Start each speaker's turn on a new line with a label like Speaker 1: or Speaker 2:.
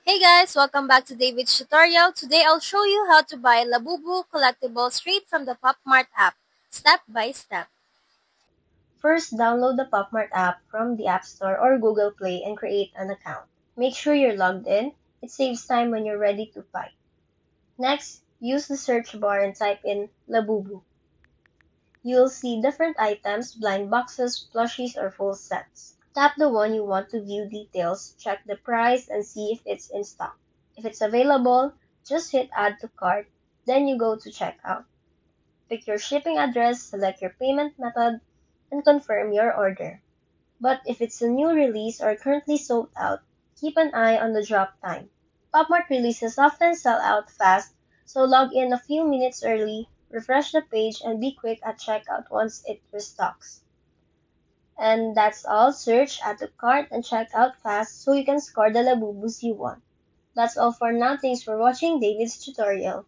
Speaker 1: Hey guys, welcome back to David's tutorial. Today I'll show you how to buy Labubu collectibles straight from the PopMart app, step by step.
Speaker 2: First, download the PopMart app from the App Store or Google Play and create an account. Make sure you're logged in. It saves time when you're ready to buy. Next, use the search bar and type in Labubu. You'll see different items, blind boxes, plushies, or full sets. Tap the one you want to view details, check the price, and see if it's in stock. If it's available, just hit Add to Cart, then you go to Checkout. Pick your shipping address, select your payment method, and confirm your order. But if it's a new release or currently sold out, keep an eye on the drop time. PopMart releases often sell out fast, so log in a few minutes early, refresh the page, and be quick at checkout once it restocks. And that's all. Search, add to cart, and check out fast so you can score the Labubus you want. That's all for now. Thanks for watching David's tutorial.